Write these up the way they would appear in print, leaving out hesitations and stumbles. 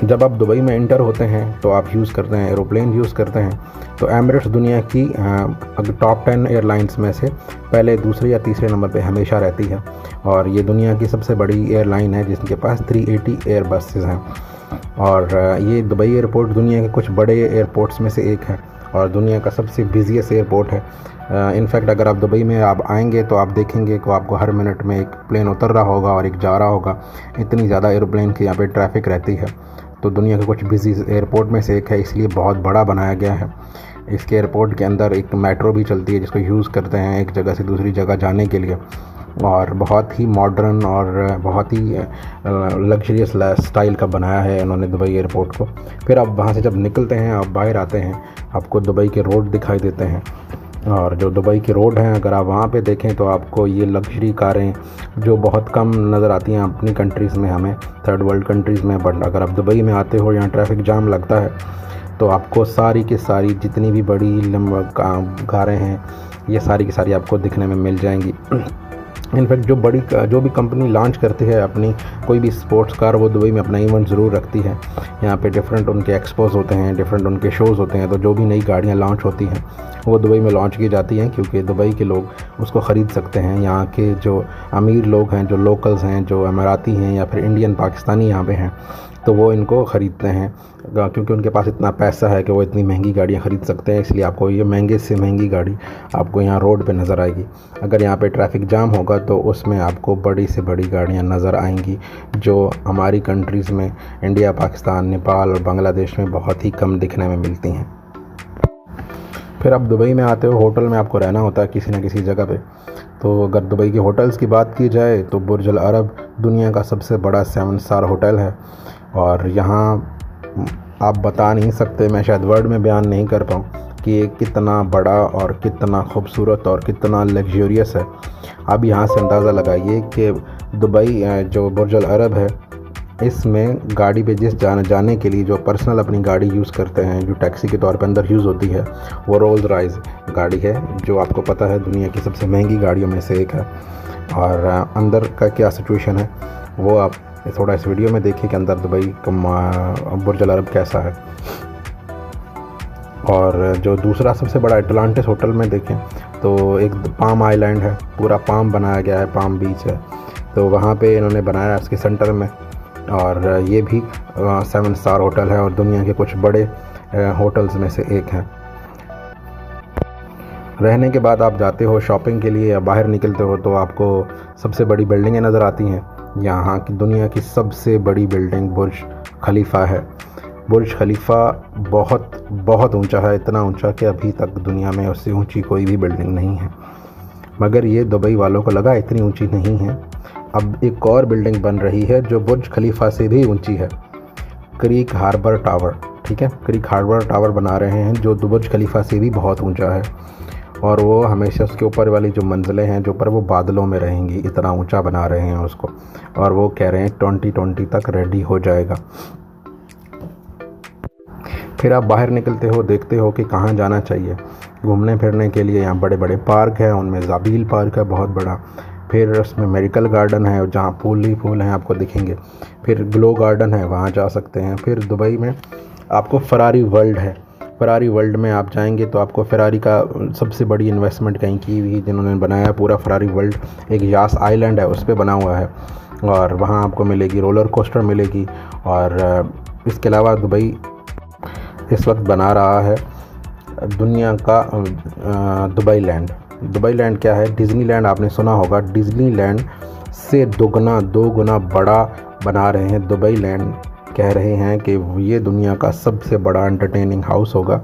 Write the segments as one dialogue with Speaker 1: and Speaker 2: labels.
Speaker 1: जब आप दुबई में इंटर होते हैं तो आप यूज़ करते हैं एरोप्लेन यूज़ करते हैं, तो एमिरेट्स दुनिया की टॉप 10 एयरलाइंस में से पहले, दूसरे या तीसरे नंबर पे हमेशा रहती है। और ये दुनिया की सबसे बड़ी एयरलाइन है जिसके पास 380 एयर बसेज़ हैं। और ये दुबई एयरपोर्ट दुनिया के कुछ बड़े एयरपोर्ट्स में से एक है और दुनिया का सबसे बिज़ीएस्ट एयरपोर्ट है। इनफैक्ट अगर आप दुबई में आप आएंगे तो आप देखेंगे कि आपको हर मिनट में एक प्लेन उतर रहा होगा और एक जा रहा होगा। इतनी ज़्यादा एरोप्लेन की यहाँ पे ट्रैफिक रहती है। तो दुनिया के कुछ बिजी एयरपोर्ट में से एक है, इसलिए बहुत बड़ा बनाया गया है। इसके एयरपोर्ट के अंदर एक मेट्रो भी चलती है जिसको यूज़ करते हैं एक जगह से दूसरी जगह जाने के लिए। और बहुत ही मॉडर्न और बहुत ही लग्जरियस स्टाइल का बनाया है इन्होंने दुबई एयरपोर्ट को। फिर आप वहाँ से जब निकलते हैं, आप बाहर आते हैं, आपको दुबई के रोड दिखाई देते हैं। और जो दुबई के रोड हैं, अगर आप वहाँ पे देखें तो आपको ये लग्जरी कारें जो बहुत कम नज़र आती हैं अपनी कंट्रीज़ में, हमें थर्ड वर्ल्ड कंट्रीज़ में, बट अगर आप दुबई में आते हो, यहाँ ट्रैफिक जाम लगता है, तो आपको सारी की सारी जितनी भी बड़ी कारें हैं ये सारी की सारी आपको दिखने में मिल जाएंगी। इनफैक्ट जो भी कंपनी लॉन्च करती है अपनी कोई भी स्पोर्ट्स कार, वो दुबई में अपना इवेंट ज़रूर रखती है। यहाँ पे डिफरेंट उनके एक्सपोज होते हैं, डिफरेंट उनके शोज़ होते हैं। तो जो भी नई गाड़ियाँ लॉन्च होती हैं वो दुबई में लॉन्च की जाती हैं, क्योंकि दुबई के लोग उसको ख़रीद सकते हैं। यहाँ के जो अमीर लोग हैं, जो लोकल्स हैं, जो अमीराती हैं या फिर इंडियन पाकिस्तानी यहाँ पे हैं, तो वो इनको ख़रीदते हैं क्योंकि उनके पास इतना पैसा है कि वो इतनी महंगी गाड़ियाँ ख़रीद सकते हैं। इसलिए आपको ये महंगे से महंगी गाड़ी आपको यहाँ रोड पे नज़र आएगी। अगर यहाँ पे ट्रैफिक जाम होगा तो उसमें आपको बड़ी से बड़ी गाड़ियाँ नज़र आएंगी, जो हमारी कंट्रीज़ में, इंडिया, पाकिस्तान, नेपाल और बांग्लादेश में बहुत ही कम दिखने में मिलती हैं। फिर आप दुबई में आते हो, होटल में आपको रहना होता है किसी न किसी जगह पे। तो अगर दुबई के होटल्स की बात की जाए तो बुर्ज अल अरब दुनिया का सबसे बड़ा 7 स्टार होटल है। और यहाँ आप बता नहीं सकते, मैं शायद वर्ड में बयान नहीं कर पाऊँ कि ये कितना बड़ा और कितना खूबसूरत और कितना लग्जरियस है। आप यहाँ से अंदाज़ा लगाइए कि दुबई जो बुर्ज अल अरब है, इसमें गाड़ी पे जाने के लिए जो पर्सनल अपनी गाड़ी यूज़ करते हैं, जो टैक्सी के तौर पर अंदर यूज़ होती है, वो रोल्स रॉयस गाड़ी है, जो आपको पता है दुनिया की सबसे महंगी गाड़ियों में से एक है। और अंदर का क्या सिचुएशन है वो आप थोड़ा इस वीडियो में देखिए कि अंदर दुबई का बुर्ज अल अरब कैसा है। और जो दूसरा सबसे बड़ा एटलांटिस होटल में देखें तो एक पाम आइलैंड है, पूरा पाम बनाया गया है, पाम बीच है, तो वहाँ पे इन्होंने बनाया इसके सेंटर में। और ये भी 7 स्टार होटल है और दुनिया के कुछ बड़े होटल्स में से एक है। रहने के बाद आप जाते हो शॉपिंग के लिए या बाहर निकलते हो तो आपको सबसे बड़ी बिल्डिंगें नज़र आती हैं। यहाँ की दुनिया की सबसे बड़ी बिल्डिंग बुर्ज खलीफा है। बुर्ज खलीफा बहुत बहुत ऊंचा है, इतना ऊंचा कि अभी तक दुनिया में उससे ऊंची कोई भी बिल्डिंग नहीं है। मगर ये दुबई वालों को लगा इतनी ऊंची नहीं है। अब एक और बिल्डिंग बन रही है जो बुर्ज खलीफा से भी ऊंची है, क्रीक हार्बर टावर। ठीक है, क्रीक हार्बर टावर बना रहे हैं जो बुर्ज खलीफा से भी बहुत ऊंचा है। और वो हमेशा उसके ऊपर वाली जो मंजिलें हैं जो ऊपर, वो बादलों में रहेंगी, इतना ऊंचा बना रहे हैं उसको। और वो कह रहे हैं 2020 तक रेडी हो जाएगा। फिर आप बाहर निकलते हो, देखते हो कि कहाँ जाना चाहिए घूमने फिरने के लिए। यहाँ बड़े बड़े पार्क हैं, उनमें ज़ाबील पार्क है बहुत बड़ा। फिर उसमें मेडिकल गार्डन है जहाँ फूल ही फूल हैं आपको दिखेंगे। फिर ग्लो गार्डन है, वहाँ जा सकते हैं। फिर दुबई में आपको फरारी वर्ल्ड है। फरारी वर्ल्ड में आप जाएंगे तो आपको फरारी का सबसे बड़ी इन्वेस्टमेंट कहीं की हुई जिन्होंने बनाया पूरा फरारी वर्ल्ड, एक यास आइलैंड है उस पर बना हुआ है। और वहाँ आपको मिलेगी रोलर कोस्टर मिलेगी। और इसके अलावा दुबई इस वक्त बना रहा है दुनिया का दुबई लैंड। दुबई लैंड क्या है? डिज़नीलैंड आपने सुना होगा, डिज़नीलैंड से दो गुना बड़ा बना रहे हैं दुबई लैंड। कह रहे हैं कि ये दुनिया का सबसे बड़ा एंटरटेनिंग हाउस होगा।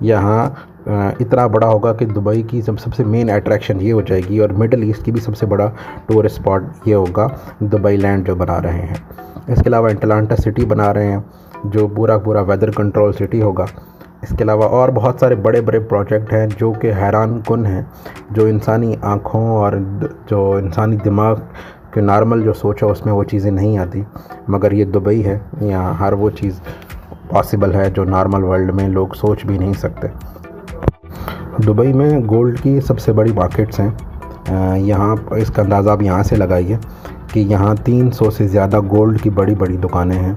Speaker 1: यहाँ इतना बड़ा होगा कि दुबई की सबसे मेन अट्रैक्शन ये हो जाएगी। और मिडल ईस्ट की भी सबसे बड़ा टूरिस्ट स्पॉट ये होगा दुबई लैंड जो बना रहे हैं। इसके अलावा एटलांटा सिटी बना रहे हैं जो पूरा वेदर कंट्रोल सिटी होगा। इसके अलावा और बहुत सारे बड़े बड़े प्रोजेक्ट हैं जो कि हैरान कुन हैं, जो इंसानी आँखों और जो इंसानी दिमाग कि नॉर्मल जो सोच है उसमें वो चीज़ें नहीं आती। मगर ये दुबई है, यहाँ हर वो चीज़ पॉसिबल है जो नॉर्मल वर्ल्ड में लोग सोच भी नहीं सकते। दुबई में गोल्ड की सबसे बड़ी मार्केट्स हैं। यहाँ इसका अंदाज़ा आप यहाँ से लगाइए कि यहाँ 300 से ज़्यादा गोल्ड की बड़ी बड़ी दुकानें हैं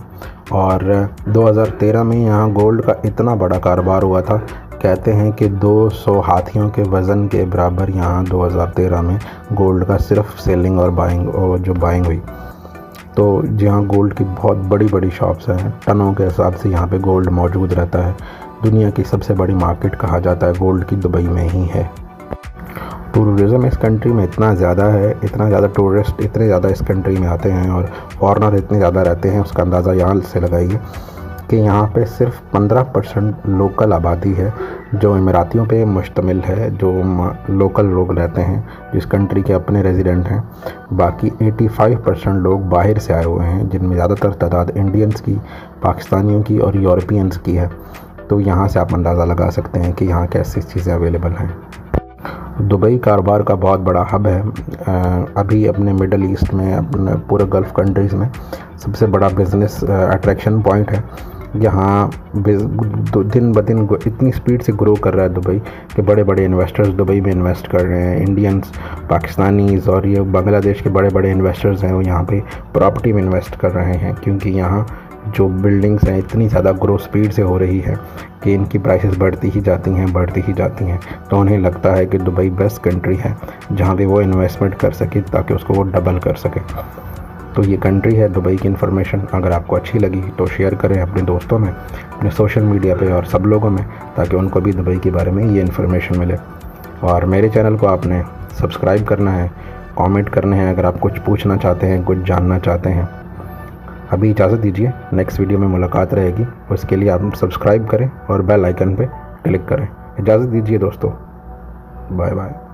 Speaker 1: और 2013 में यहाँ गोल्ड का इतना बड़ा कारोबार हुआ था। कहते हैं कि 200 हाथियों के वज़न के बराबर यहाँ 2013 में गोल्ड का सिर्फ सेलिंग और बाइंग हुई। तो जहाँ गोल्ड की बहुत बड़ी बड़ी शॉप्स हैं, टनों के हिसाब से यहाँ पे गोल्ड मौजूद रहता है। दुनिया की सबसे बड़ी मार्केट कहा जाता है गोल्ड की दुबई में ही है। टूरिज़्म इस कंट्री में इतना ज़्यादा है, इतना ज़्यादा टूरिस्ट इतने ज़्यादा इस कंट्री में आते हैं और फॉरेनर इतने ज़्यादा रहते हैं, उसका अंदाज़ा यहाँ से लगाइए कि यहाँ पे सिर्फ 15% लोकल आबादी है जो इमरातियों पे मुश्तमिल है, जो लोकल लोग रहते हैं जिस कंट्री के अपने रेजिडेंट हैं। बाकी 85% लोग बाहर से आए हुए हैं, जिनमें ज़्यादातर तादाद इंडियंस की, पाकिस्तानियों की और यूरोपियंस की है। तो यहाँ से आप अंदाज़ा लगा सकते हैं कि यहाँ कैसी चीज़ें अवेलेबल हैं। दुबई कारोबार का बहुत बड़ा हब है। अभी अपने मिडल ईस्ट में, अपने पूरे गल्फ़ कंट्रीज़ में सबसे बड़ा बिज़नेस अट्रैक्शन पॉइंट है। यहाँ दिन ब दिन इतनी स्पीड से ग्रो कर रहा है दुबई कि बड़े बड़े इन्वेस्टर्स दुबई में इन्वेस्ट कर रहे हैं। इंडियंस, पाकिस्तानीज़ और ये बांग्लादेश के बड़े बड़े इन्वेस्टर्स हैं, वो यहाँ पे प्रॉपर्टी में इन्वेस्ट कर रहे हैं, क्योंकि यहाँ जो बिल्डिंग्स हैं इतनी ज़्यादा ग्रो स्पीड से हो रही है कि इनकी प्राइसेस बढ़ती ही जाती हैं। तो उन्हें लगता है कि दुबई बेस्ट कंट्री है जहाँ पे वो इन्वेस्टमेंट कर सके ताकि उसको वो डबल कर सके। तो ये कंट्री है दुबई की इन्फॉर्मेशन। अगर आपको अच्छी लगी तो शेयर करें अपने दोस्तों में, अपने सोशल मीडिया पे और सब लोगों में, ताकि उनको भी दुबई के बारे में ये इन्फॉर्मेशन मिले। और मेरे चैनल को आपने सब्सक्राइब करना है, कमेंट करने हैं अगर आप कुछ पूछना चाहते हैं, कुछ जानना चाहते हैं। अभी इजाज़त दीजिए, नेक्स्ट वीडियो में मुलाकात रहेगी। उसके लिए आप सब्सक्राइब करें और बेल आइकन पे क्लिक करें। इजाज़त दीजिए दोस्तों, बाय बाय।